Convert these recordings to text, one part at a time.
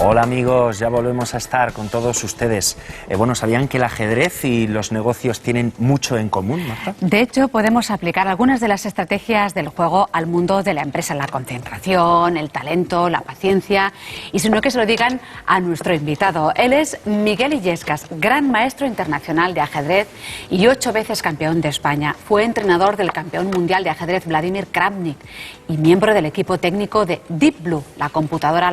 Hola amigos, ya volvemos a estar con todos ustedes. Bueno, ¿sabían que el ajedrez y los negocios tienen mucho en común, Marta? De hecho, podemos aplicar algunas de las estrategias del juego al mundo de la empresa. La concentración, el talento, la paciencia. Y si no, que se lo digan a nuestro invitado. Él es Miguel Illescas, gran maestro internacional de ajedrez y 8 veces campeón de España. Fue entrenador del campeón mundial de ajedrez Vladimir Kramnik y miembro del equipo técnico de Deep Blue, la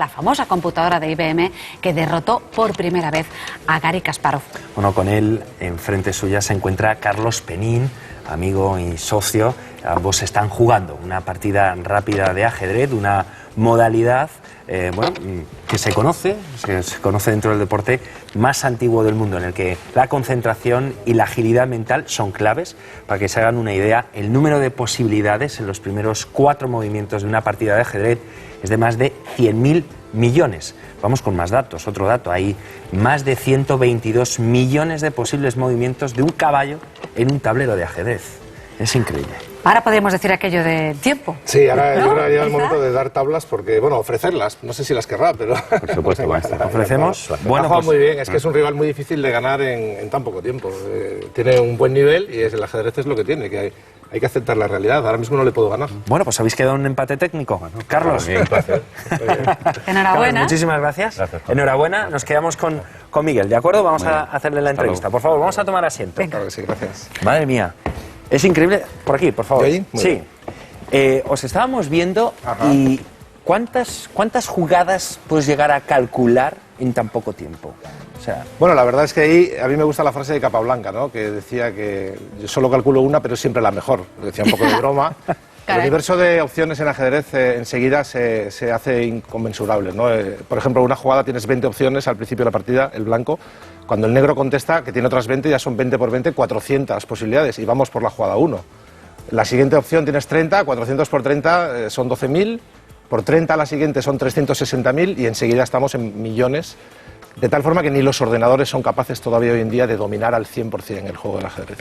famosa computadora de IBM que derrotó por primera vez a Garry Kasparov. Bueno, con él enfrente suya se encuentra Carlos Penín, amigo y socio. Ambos están jugando una partida rápida de ajedrez, una modalidad que se conoce dentro del deporte más antiguo del mundo, en el que la concentración y la agilidad mental son claves. Para que se hagan una idea, el número de posibilidades en los primeros 4 movimientos de una partida de ajedrez es de más de 100.000 millones. Vamos con más datos. Otro dato, hay más de 122 millones de posibles movimientos de un caballo en un tablero de ajedrez. Es increíble. Ahora podemos decir aquello de tiempo. Sí, ahora yo creo que llega el momento de dar tablas porque, bueno, ofrecerlas. No sé si las querrá, pero... Por supuesto, ofrecemos. Bueno, pues muy bien. Es que es un rival muy difícil de ganar en tan poco tiempo. Tiene un buen nivel y el ajedrez es lo que tiene, que hay que aceptar la realidad. Ahora mismo no le puedo ganar. Bueno, pues habéis quedado en un empate técnico. Bueno, Carlos. Bien, placer. Enhorabuena. Carlos, muchísimas gracias. Enhorabuena. Nos quedamos con Miguel, ¿de acuerdo? Vamos a hacerle la entrevista. Por favor, vamos a tomar asiento. Claro que sí, gracias. Madre mía. Es increíble. Por aquí, por favor. ¿De ahí? Sí. Os estábamos viendo. Ajá. Y ¿cuántas jugadas puedes llegar a calcular en tan poco tiempo? O sea... Bueno, la verdad es que ahí a mí me gusta la frase de Capablanca, ¿no? Que decía que yo solo calculo una, pero siempre la mejor. Lo decía un poco de broma. El universo de opciones en ajedrez enseguida se hace inconmensurable, ¿no? Por ejemplo, una jugada tienes 20 opciones al principio de la partida, el blanco. Cuando el negro contesta que tiene otras 20, ya son 20 por 20, 400 posibilidades. Y vamos por la jugada 1. La siguiente opción tienes 30, 400 por 30 son 12.000. Por 30 la siguiente son 360.000 y enseguida estamos en millones. De tal forma que ni los ordenadores son capaces todavía hoy en día de dominar al 100% el juego del ajedrez.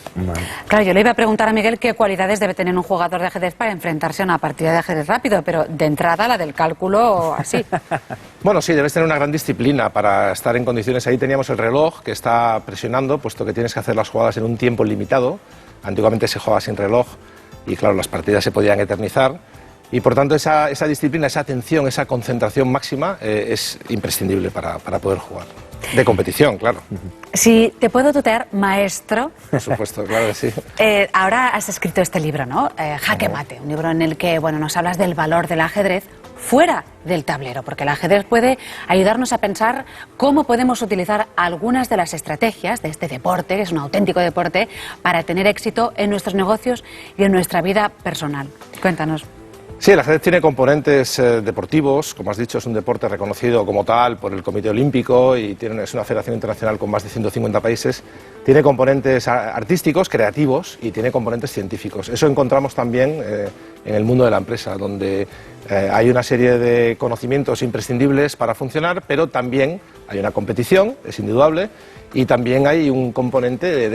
Claro, yo le iba a preguntar a Miguel qué cualidades debe tener un jugador de ajedrez para enfrentarse a una partida de ajedrez rápido, pero de entrada la del cálculo así. Bueno, sí, debes tener una gran disciplina para estar en condiciones. Ahí teníamos el reloj que está presionando, puesto que tienes que hacer las jugadas en un tiempo limitado. Antiguamente se jugaba sin reloj y claro, las partidas se podían eternizar. Y por tanto esa disciplina, esa atención, esa concentración máxima es imprescindible para poder jugar. De competición, claro. Si te puedo tutear, maestro. Por supuesto, claro que sí. Ahora has escrito este libro, ¿no? Jaque Mate, un libro en el que nos hablas del valor del ajedrez fuera del tablero, porque el ajedrez puede ayudarnos a pensar cómo podemos utilizar algunas de las estrategias de este deporte, que es un auténtico deporte, para tener éxito en nuestros negocios y en nuestra vida personal. Cuéntanos. Sí, el ajedrez tiene componentes deportivos, como has dicho, es un deporte reconocido como tal por el Comité Olímpico y es una federación internacional con más de 150 países. Tiene componentes artísticos, creativos y tiene componentes científicos. Eso encontramos también en el mundo de la empresa, donde hay una serie de conocimientos imprescindibles para funcionar, pero también hay una competición, es indudable, y también hay un componente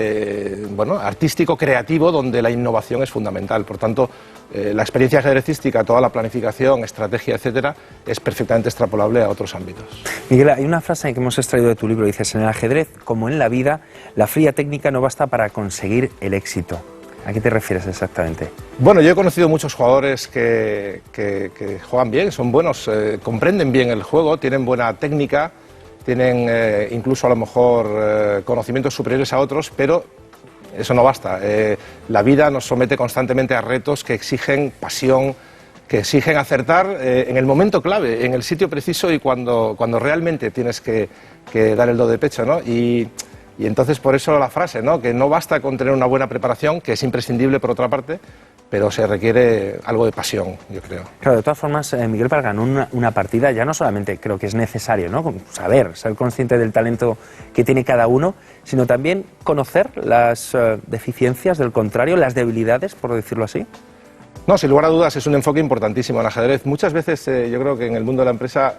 artístico, creativo, donde la innovación es fundamental. Por tanto, la experiencia ajedrecística, toda la planificación, estrategia, etcétera, es perfectamente extrapolable a otros ámbitos. Miguel, hay una frase que hemos extraído de tu libro, dices: en el ajedrez, como en la vida, la fría técnica no basta para conseguir el éxito. ¿A qué te refieres exactamente? Bueno, yo he conocido muchos jugadores que juegan bien, son buenos, comprenden bien el juego, tienen buena técnica, tienen incluso a lo mejor conocimientos superiores a otros, pero eso no basta. La vida nos somete constantemente a retos que exigen pasión, que exigen acertar en el momento clave, en el sitio preciso y cuando realmente tienes que dar el do de pecho, ¿no? Y entonces por eso la frase, ¿no? Que no basta con tener una buena preparación, que es imprescindible por otra parte, pero se requiere algo de pasión, yo creo. Claro, de todas formas, Miguel, para ganar una partida ya no solamente creo que es necesario, ¿no?, ser consciente del talento que tiene cada uno, sino también conocer las deficiencias del contrario, las debilidades, por decirlo así. No, sin lugar a dudas es un enfoque importantísimo en ajedrez. Muchas veces yo creo que en el mundo de la empresa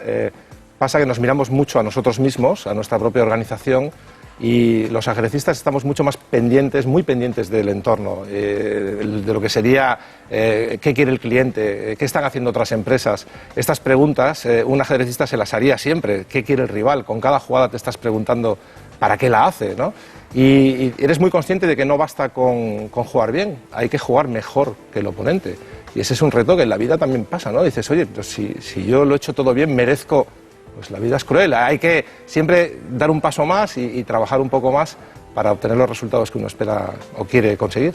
pasa que nos miramos mucho a nosotros mismos, a nuestra propia organización, y los ajedrecistas estamos mucho más pendientes, muy pendientes del entorno, de lo que sería qué quiere el cliente, qué están haciendo otras empresas. Estas preguntas un ajedrecista se las haría siempre, qué quiere el rival, con cada jugada te estás preguntando para qué la hace, ¿no? Y eres muy consciente de que no basta con jugar bien, hay que jugar mejor que el oponente. Y ese es un reto que en la vida también pasa, ¿no? Dices, oye, pues si yo lo he hecho todo bien, merezco... Pues la vida es cruel, hay que siempre dar un paso más y trabajar un poco más para obtener los resultados que uno espera o quiere conseguir.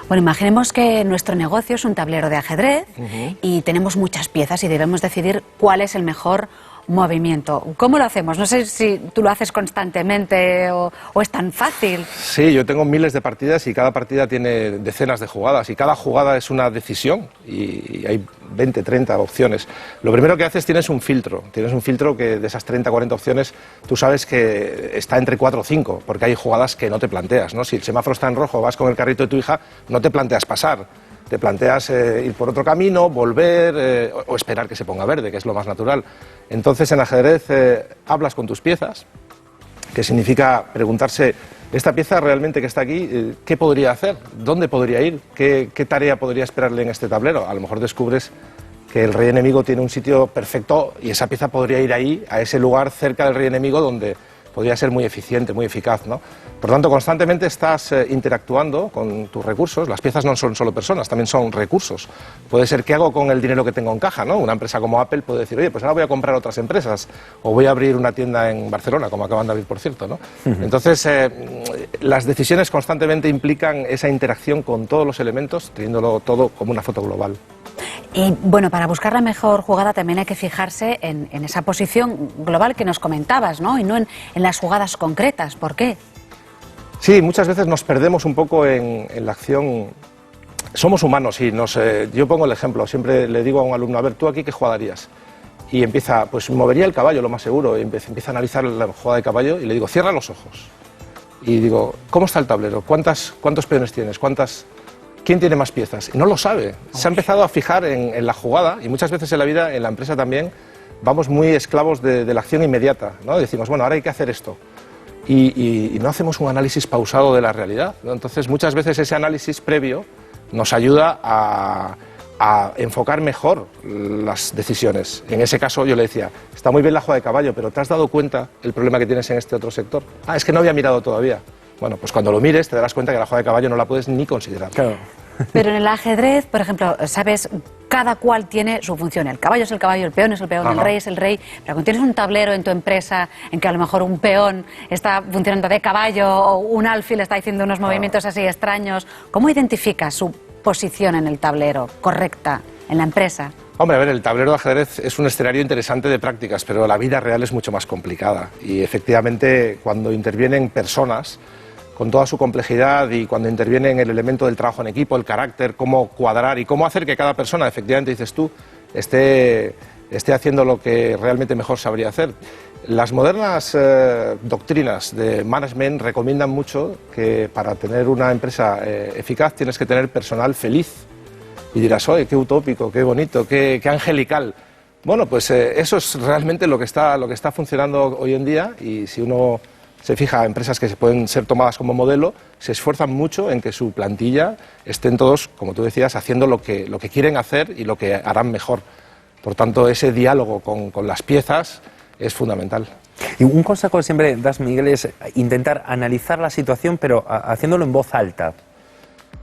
Bueno, imaginemos que nuestro negocio es un tablero de ajedrez y tenemos muchas piezas y debemos decidir cuál es el mejor movimiento. ¿Cómo lo hacemos? No sé si tú lo haces constantemente o es tan fácil. Sí, yo tengo miles de partidas y cada partida tiene decenas de jugadas y cada jugada es una decisión y hay 20, 30 opciones. Lo primero que haces, tienes un filtro que de esas 30, 40 opciones tú sabes que está entre 4 o 5, porque hay jugadas que no te planteas, ¿no? Si el semáforo está en rojo, vas con el carrito de tu hija, no te planteas pasar. Te planteas ir por otro camino, volver o esperar que se ponga verde, que es lo más natural. Entonces, en ajedrez hablas con tus piezas, que significa preguntarse, esta pieza realmente que está aquí, ¿qué podría hacer? ¿Dónde podría ir? ¿Qué tarea podría esperarle en este tablero? A lo mejor descubres que el rey enemigo tiene un sitio perfecto y esa pieza podría ir ahí, a ese lugar cerca del rey enemigo donde podría ser muy eficiente, muy eficaz, ¿no? Por tanto, constantemente estás interactuando con tus recursos. Las piezas no son solo personas, también son recursos. Puede ser qué hago con el dinero que tengo en caja, ¿no? Una empresa como Apple puede decir, oye, pues ahora voy a comprar otras empresas o voy a abrir una tienda en Barcelona, como acaban de abrir, por cierto, ¿no? Entonces, las decisiones constantemente implican esa interacción con todos los elementos, teniéndolo todo como una foto global. Y bueno, para buscar la mejor jugada también hay que fijarse en esa posición global que nos comentabas, ¿no? Y no en las jugadas concretas. ¿Por qué? Sí, muchas veces nos perdemos un poco en la acción. Somos humanos y yo pongo el ejemplo, siempre le digo a un alumno, a ver, ¿tú aquí qué jugarías? Y empieza, pues movería el caballo, lo más seguro, y empieza a analizar la jugada de caballo y le digo, cierra los ojos. Y digo, ¿cómo está el tablero? ¿Cuántos peones tienes? ¿Quién tiene más piezas? Y no lo sabe. Se ha empezado a fijar en la jugada y muchas veces en la vida, en la empresa también, vamos muy esclavos de la acción inmediata, ¿no? Decimos, bueno, ahora hay que hacer esto. Y no hacemos un análisis pausado de la realidad, ¿no? Entonces, muchas veces ese análisis previo nos ayuda a enfocar mejor las decisiones. En ese caso, yo le decía, está muy bien la jugada de caballo, pero ¿te has dado cuenta el problema que tienes en este otro sector? Ah, es que no había mirado todavía. Bueno, pues cuando lo mires te darás cuenta que la jugada de caballo no la puedes ni considerar. Claro. Pero en el ajedrez, por ejemplo, sabes, cada cual tiene su función. El caballo es el caballo, el peón es el peón, el rey es el rey. Pero cuando tienes un tablero en tu empresa en que a lo mejor un peón está funcionando de caballo o un alfil está haciendo unos movimientos así extraños, ¿cómo identificas su posición en el tablero correcta en la empresa? Hombre, a ver, el tablero de ajedrez es un escenario interesante de prácticas, pero la vida real es mucho más complicada. Y efectivamente, cuando intervienen personas con toda su complejidad y cuando interviene en el elemento del trabajo en equipo, el carácter, cómo cuadrar y cómo hacer que cada persona, efectivamente dices tú, esté haciendo lo que realmente mejor sabría hacer. Las modernas doctrinas de management recomiendan mucho que para tener una empresa eficaz tienes que tener personal feliz. Y dirás, oye, qué utópico, qué bonito, qué angelical. Bueno, pues eso es realmente lo que está funcionando hoy en día y si uno se fija, empresas que pueden ser tomadas como modelo, se esfuerzan mucho en que su plantilla estén todos, como tú decías, haciendo lo que quieren hacer y lo que harán mejor. Por tanto, ese diálogo con las piezas es fundamental. Y un consejo que siempre das, Miguel, es intentar analizar la situación, pero haciéndolo en voz alta.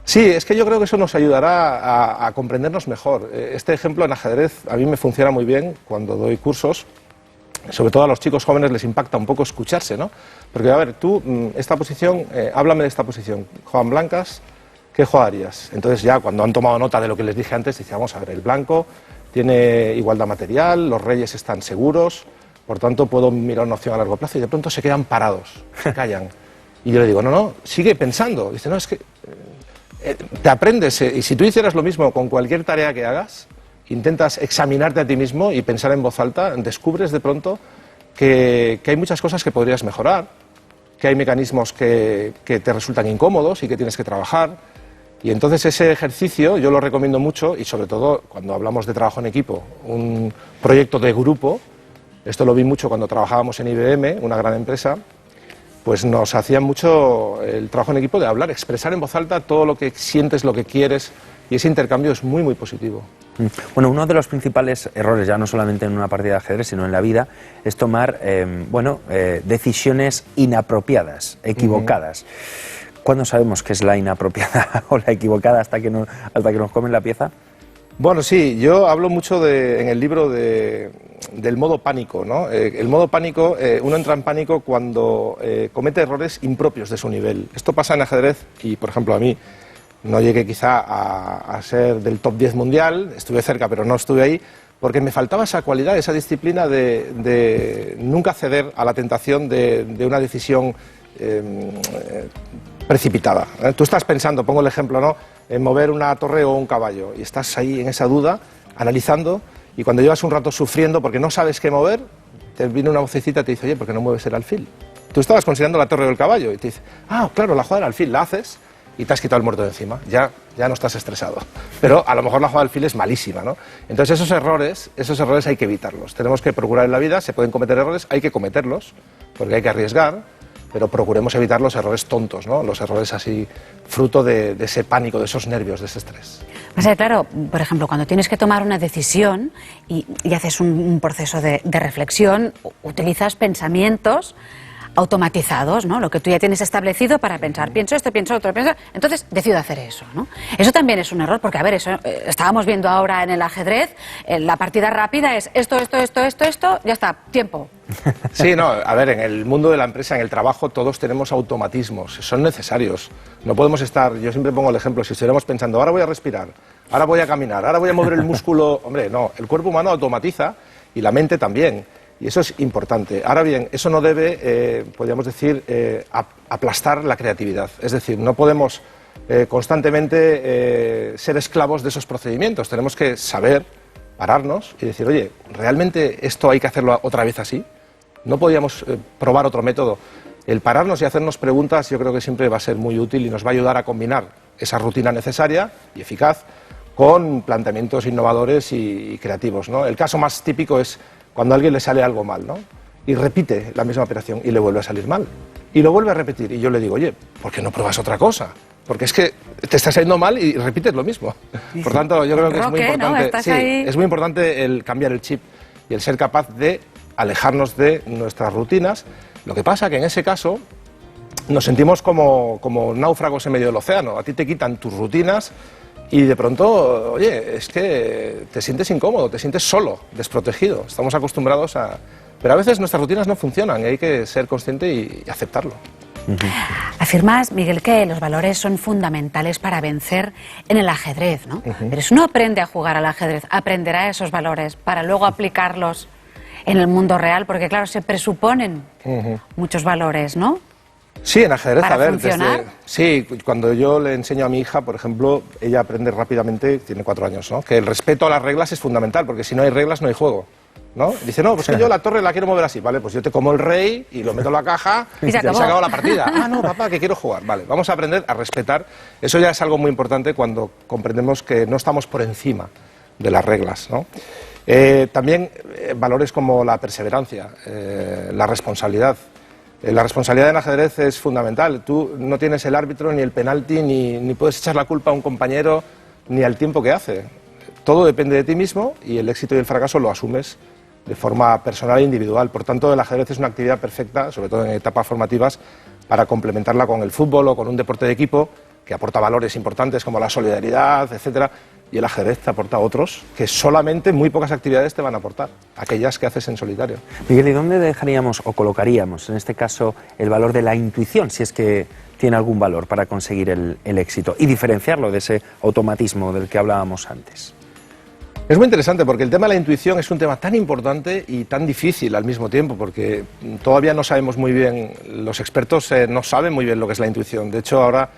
Sí, es que yo creo que eso nos ayudará a comprendernos mejor. Este ejemplo en ajedrez a mí me funciona muy bien cuando doy cursos. Sobre todo a los chicos jóvenes les impacta un poco escucharse, ¿no? Porque, a ver, tú, esta posición, háblame de esta posición. Juegan blancas, ¿qué jugarías? Entonces ya cuando han tomado nota de lo que les dije antes, dice, vamos a ver, el blanco tiene igualdad material, los reyes están seguros, por tanto puedo mirar una opción a largo plazo y de pronto se quedan parados, se callan. Y yo le digo, no, sigue pensando. Dice, no, es que te aprendes, y si tú hicieras lo mismo con cualquier tarea que hagas, intentas examinarte a ti mismo y pensar en voz alta, descubres de pronto que hay muchas cosas que podrías mejorar, que hay mecanismos que te resultan incómodos y que tienes que trabajar. Y entonces ese ejercicio yo lo recomiendo mucho y sobre todo cuando hablamos de trabajo en equipo, un proyecto de grupo, esto lo vi mucho cuando trabajábamos en IBM, una gran empresa, pues nos hacía mucho el trabajo en equipo de hablar, expresar en voz alta todo lo que sientes, lo que quieres, y ese intercambio es muy, muy positivo. Bueno, uno de los principales errores, ya no solamente en una partida de ajedrez, sino en la vida, es tomar decisiones inapropiadas, equivocadas. ¿Cuándo sabemos qué es la inapropiada o la equivocada hasta que nos comen la pieza? Bueno, sí, yo hablo mucho en el libro del modo pánico, ¿no? El modo pánico, uno entra en pánico cuando comete errores impropios de su nivel. Esto pasa en ajedrez y, por ejemplo, a mí no llegué quizá a ser del top 10 mundial, estuve cerca pero no estuve ahí, porque me faltaba esa cualidad, esa disciplina de nunca ceder a la tentación de una decisión precipitada. Tú estás pensando, pongo el ejemplo, ¿no?, en mover una torre o un caballo, y estás ahí en esa duda, analizando, y cuando llevas un rato sufriendo porque no sabes qué mover, te viene una vocecita y te dice, oye, ¿por qué no mueves el alfil? Tú estabas considerando la torre o el caballo, y te dice, claro, la jugada del alfil la haces, y te has quitado el muerto de encima, ya no estás estresado. Pero a lo mejor la jugada del alfil es malísima, ¿no? Entonces esos errores hay que evitarlos. Tenemos que procurar en la vida, se pueden cometer errores, hay que cometerlos, porque hay que arriesgar, pero procuremos evitar los errores tontos, ¿no? Los errores así, fruto de ese pánico, de esos nervios, de ese estrés. O sea, claro, por ejemplo, cuando tienes que tomar una decisión y haces un proceso de reflexión, utilizas pensamientos automatizados, ¿no? Lo que tú ya tienes establecido para pensar, pienso esto, pienso otro, entonces decido hacer eso, ¿no? Eso también es un error, porque, a ver, eso estábamos viendo ahora en el ajedrez, la partida rápida es esto, ya está, tiempo. Sí, no, a ver, en el mundo de la empresa, en el trabajo, todos tenemos automatismos, son necesarios. No podemos estar, yo siempre pongo el ejemplo, si estuviéramos pensando, ahora voy a respirar, ahora voy a caminar, ahora voy a mover el músculo, hombre, no, el cuerpo humano automatiza y la mente también. Y eso es importante. Ahora bien, eso no debe, podríamos decir, aplastar la creatividad. Es decir, no podemos constantemente ser esclavos de esos procedimientos. Tenemos que saber pararnos y decir, oye, ¿realmente esto hay que hacerlo otra vez así? ¿No podríamos probar otro método? El pararnos y hacernos preguntas yo creo que siempre va a ser muy útil y nos va a ayudar a combinar esa rutina necesaria y eficaz con planteamientos innovadores y creativos, ¿no? El caso más típico es cuando a alguien le sale algo mal, ¿no? Y repite la misma operación y le vuelve a salir mal. Y lo vuelve a repetir. Y yo le digo, oye, ¿por qué no pruebas otra cosa? Porque es que te está saliendo mal y repites lo mismo. Por tanto, yo creo que es muy importante, ¿no? Sí, es muy importante el cambiar el chip y el ser capaz de alejarnos de nuestras rutinas. Lo que pasa que en ese caso nos sentimos como náufragos en medio del océano. A ti te quitan tus rutinas y de pronto, oye, es que te sientes incómodo, te sientes solo, desprotegido. Estamos acostumbrados a... Pero a veces nuestras rutinas no funcionan y hay que ser consciente y aceptarlo. Afirmas, Miguel, que los valores son fundamentales para vencer en el ajedrez, ¿no? Pero si uno aprende a jugar al ajedrez, aprenderá esos valores para luego aplicarlos en el mundo real, porque claro, se presuponen muchos valores, ¿no? Sí, en ajedrez, ¿Para a ver, funcionar? sí, cuando yo le enseño a mi hija, por ejemplo, ella aprende rápidamente, tiene 4 años, ¿no?, que el respeto a las reglas es fundamental, porque si no hay reglas no hay juego, ¿no? Dice, no, pues que yo la torre la quiero mover así, vale, pues yo te como el rey y lo meto en la caja y se acabó la partida. Ah, no, papá, que quiero jugar, vale, vamos a aprender a respetar. Eso ya es algo muy importante cuando comprendemos que no estamos por encima de las reglas, ¿no? También valores como la perseverancia, la responsabilidad. La responsabilidad en ajedrez es fundamental. Tú no tienes el árbitro, ni el penalti, ni puedes echar la culpa a un compañero, ni al tiempo que hace. Todo depende de ti mismo y el éxito y el fracaso lo asumes de forma personal e individual. Por tanto, el ajedrez es una actividad perfecta, sobre todo en etapas formativas, para complementarla con el fútbol o con un deporte de equipo que aporta valores importantes como la solidaridad, etcétera. Y el ajedrez te aporta otros que solamente muy pocas actividades te van a aportar, aquellas que haces en solitario. Miguel, ¿y dónde dejaríamos o colocaríamos, en este caso, el valor de la intuición, si es que tiene algún valor para conseguir el éxito, y diferenciarlo de ese automatismo del que hablábamos antes? Es muy interesante porque el tema de la intuición es un tema tan importante y tan difícil al mismo tiempo, porque todavía no sabemos muy bien, los expertos no saben muy bien lo que es la intuición. De hecho, ahora...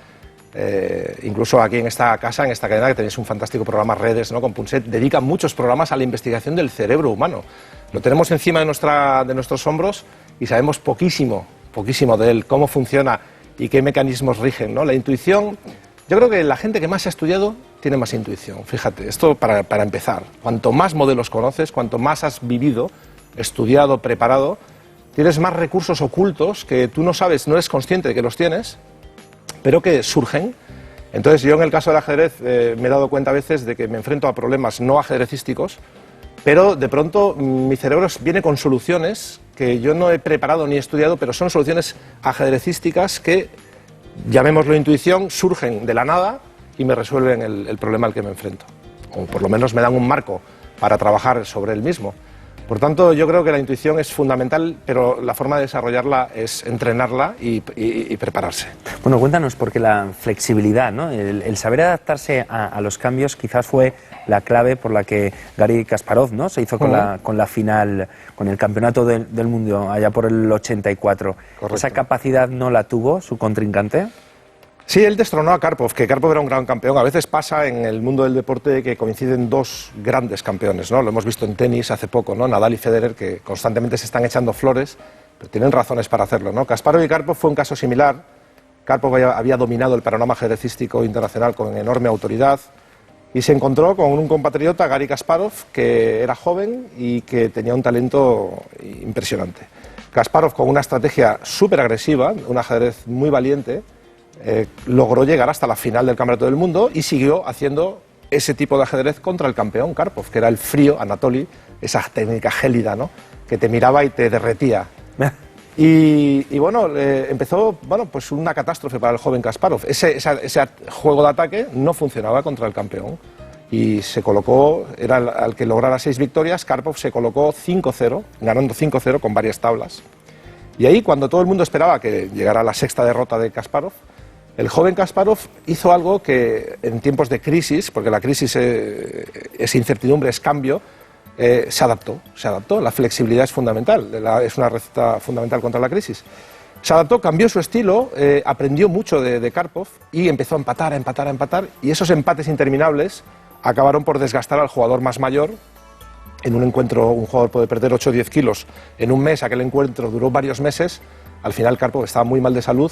incluso aquí en esta casa, en esta cadena, que tenéis un fantástico programa Redes, ¿no?, con Punset, dedican muchos programas a la investigación del cerebro humano. Lo tenemos encima de nuestros hombros y sabemos poquísimo de él, cómo funciona y qué mecanismos rigen, ¿no? La intuición, yo creo que la gente que más ha estudiado tiene más intuición. Fíjate, esto para empezar. Cuanto más modelos conoces, cuanto más has vivido, estudiado, preparado, tienes más recursos ocultos que tú no sabes, no eres consciente de que los tienes, pero que surgen. Entonces yo en el caso del ajedrez me he dado cuenta a veces de que me enfrento a problemas no ajedrecísticos, pero de pronto mi cerebro viene con soluciones que yo no he preparado ni estudiado, pero son soluciones ajedrecísticas que, llamémoslo intuición, surgen de la nada y me resuelven el problema al que me enfrento. O por lo menos me dan un marco para trabajar sobre el mismo. Por tanto, yo creo que la intuición es fundamental, pero la forma de desarrollarla es entrenarla y prepararse. Bueno, cuéntanos, porque la flexibilidad, ¿no? El saber adaptarse a los cambios quizás fue la clave por la que Garry Kasparov, ¿no?, se hizo con la final, con el campeonato del mundo allá por el 84. Correcto. ¿Esa capacidad no la tuvo su contrincante? Sí, él destronó a Karpov, que Karpov era un gran campeón. A veces pasa en el mundo del deporte que coinciden dos grandes campeones, ¿no? Lo hemos visto en tenis hace poco, ¿no? Nadal y Federer, que constantemente se están echando flores, pero tienen razones para hacerlo, ¿no? Kasparov y Karpov fue un caso similar. Karpov había dominado el panorama ajedrecístico internacional con enorme autoridad y se encontró con un compatriota, Garry Kasparov, que era joven y que tenía un talento impresionante. Kasparov, con una estrategia súper agresiva, un ajedrez muy valiente, logró llegar hasta la final del Campeonato del Mundo y siguió haciendo ese tipo de ajedrez contra el campeón Karpov, que era el frío Anatoly, esa técnica gélida, ¿no?, que te miraba y te derretía. Y bueno, empezó pues una catástrofe para el joven Kasparov. Ese juego de ataque no funcionaba contra el campeón y se colocó, era al que lograra 6 victorias. Karpov se colocó 5-0, ganando 5-0 con varias tablas. Y ahí, cuando todo el mundo esperaba que llegara la 6ª derrota de Kasparov, el joven Kasparov hizo algo que en tiempos de crisis, porque la crisis es incertidumbre, es cambio, se adaptó. La flexibilidad es fundamental, es una receta fundamental contra la crisis. Se adaptó, cambió su estilo, aprendió mucho de Karpov y empezó a empatar, y esos empates interminables acabaron por desgastar al jugador más mayor. En un encuentro un jugador puede perder 8 o 10 kilos en un mes, aquel encuentro duró varios meses. Al final Karpov estaba muy mal de salud,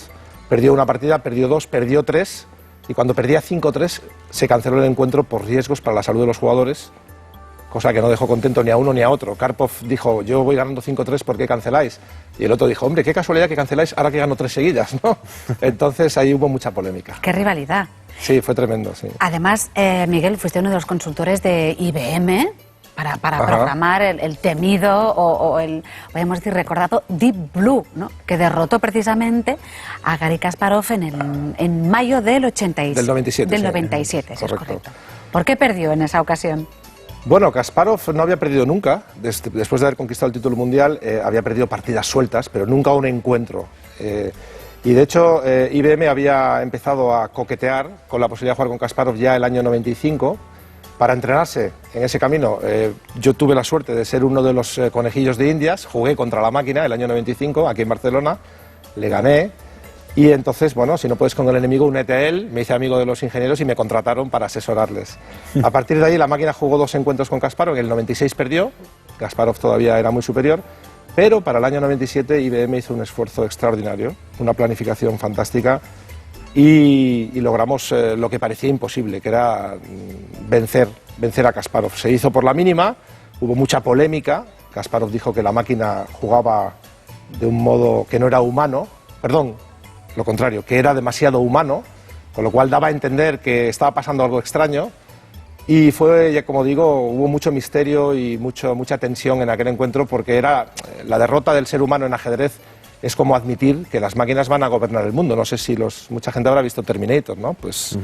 perdió una partida, perdió 2, perdió 3, y cuando perdía 5-3 se canceló el encuentro por riesgos para la salud de los jugadores, cosa que no dejó contento ni a uno ni a otro. Karpov dijo: yo voy ganando 5-3, ¿por qué canceláis? Y el otro dijo: hombre, qué casualidad que canceláis ahora que gano 3 seguidas, ¿no? Entonces ahí hubo mucha polémica. ¡Qué rivalidad! Sí, fue tremendo, sí. Además, Miguel, fuiste uno de los consultores de IBM para programar el temido o el, podemos decir, recordado Deep Blue, ¿no?, que derrotó precisamente a Garry Kasparov en mayo del 97. Del 97, del sí. 97, eso es correcto. ¿Por qué perdió en esa ocasión? Bueno, Kasparov no había perdido nunca. Después de haber conquistado el título mundial, había perdido partidas sueltas, pero nunca un encuentro. Y de hecho, IBM había empezado a coquetear con la posibilidad de jugar con Kasparov ya el año 95. Para entrenarse en ese camino, yo tuve la suerte de ser uno de los conejillos de Indias. Jugué contra la máquina el año 95, aquí en Barcelona, le gané. Y entonces, bueno, si no puedes con el enemigo, únete a él. Me hice amigo de los ingenieros y me contrataron para asesorarles. A partir de ahí, la máquina jugó 2 encuentros con Kasparov. En el 96 perdió, Kasparov todavía era muy superior. Pero para el año 97 IBM hizo un esfuerzo extraordinario, una planificación fantástica. Y logramos lo que parecía imposible, que era vencer a Kasparov. Se hizo por la mínima, hubo mucha polémica. Kasparov dijo que la máquina jugaba de un modo que no era humano, perdón, lo contrario, que era demasiado humano, con lo cual daba a entender que estaba pasando algo extraño. Y fue, como digo, hubo mucho misterio y mucha tensión en aquel encuentro, porque era la derrota del ser humano en ajedrez. Es como admitir que las máquinas van a gobernar el mundo. No sé si mucha gente habrá visto Terminator, ¿no? Pues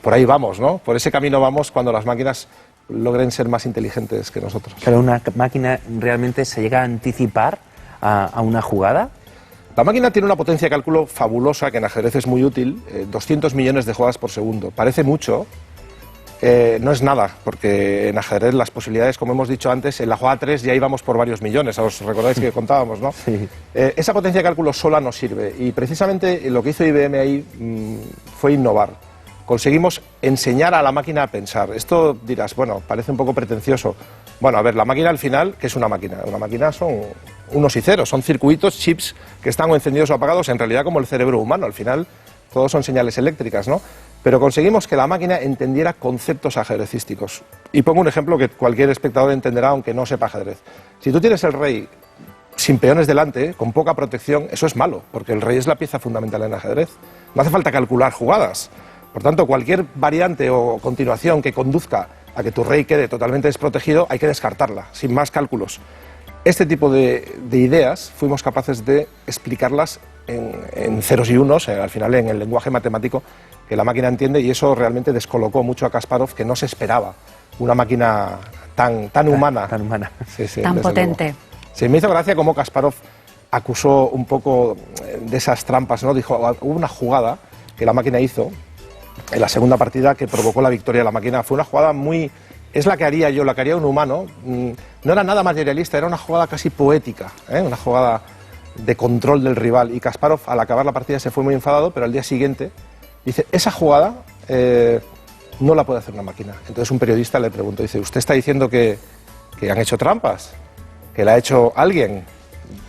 por ahí vamos, ¿no? Por ese camino vamos cuando las máquinas logren ser más inteligentes que nosotros. ¿Pero una máquina realmente se llega a anticipar a una jugada? La máquina tiene una potencia de cálculo fabulosa, que en ajedrez es muy útil, 200 millones de jugadas por segundo. Parece mucho, no es nada, porque en ajedrez las posibilidades, como hemos dicho antes, en la jugada 3 ya íbamos por varios millones, os recordáis que contábamos, ¿no? Sí. Esa potencia de cálculo sola no sirve, y precisamente lo que hizo IBM ahí fue innovar. Conseguimos enseñar a la máquina a pensar. Esto dirás, bueno, parece un poco pretencioso. Bueno, a ver, la máquina al final, ¿qué es una máquina? Una máquina son unos y ceros, son circuitos, chips que están o encendidos o apagados, en realidad como el cerebro humano, al final todos son señales eléctricas, ¿no? Pero conseguimos que la máquina entendiera conceptos ajedrecísticos. Y pongo un ejemplo que cualquier espectador entenderá aunque no sepa ajedrez. Si tú tienes el rey sin peones delante, con poca protección, eso es malo, porque el rey es la pieza fundamental en el ajedrez. No hace falta calcular jugadas. Por tanto, cualquier variante o continuación que conduzca a que tu rey quede totalmente desprotegido, hay que descartarla, sin más cálculos. Este tipo de ideas fuimos capaces de explicarlas en ceros y unos, al final en el lenguaje matemático que la máquina entiende, y eso realmente descolocó mucho a Kasparov, que no se esperaba una máquina tan humana. Tan humana. Sí, tan potente. Luego. Sí, me hizo gracia cómo Kasparov acusó un poco de esas trampas, ¿no? Dijo, hubo una jugada que la máquina hizo en la segunda partida que provocó la victoria de la máquina. Fue una jugada muy... Es la que haría yo, la que haría un humano. No era nada materialista, era una jugada casi poética, una jugada de control del rival. Y Kasparov, al acabar la partida, se fue muy enfadado, pero al día siguiente dice, esa jugada no la puede hacer una máquina. Entonces un periodista le preguntó, dice, ¿usted está diciendo que han hecho trampas? ¿Que la ha hecho alguien?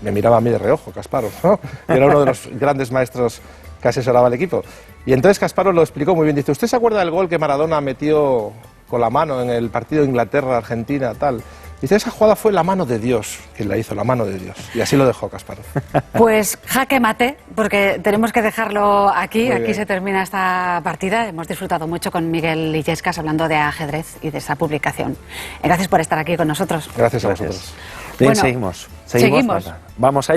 Me miraba a mí de reojo, Kasparov, ¿no? Era uno de los grandes maestros que asesoraba al equipo. Y entonces Kasparov lo explicó muy bien. Dice, ¿usted se acuerda del gol que Maradona metió con la mano en el partido de Inglaterra-Argentina, tal? Dice, esa jugada fue la mano de Dios, quien la hizo, la mano de Dios. Y así lo dejó Kasparov. Pues jaque mate, porque tenemos que dejarlo aquí. Muy aquí bien. se termina esta partida. Hemos disfrutado mucho con Miguel Illescas hablando de ajedrez y de esa publicación. Gracias por estar aquí con nosotros. Gracias a vosotros. Bien, Bueno, seguimos. seguimos. Marta. Vamos a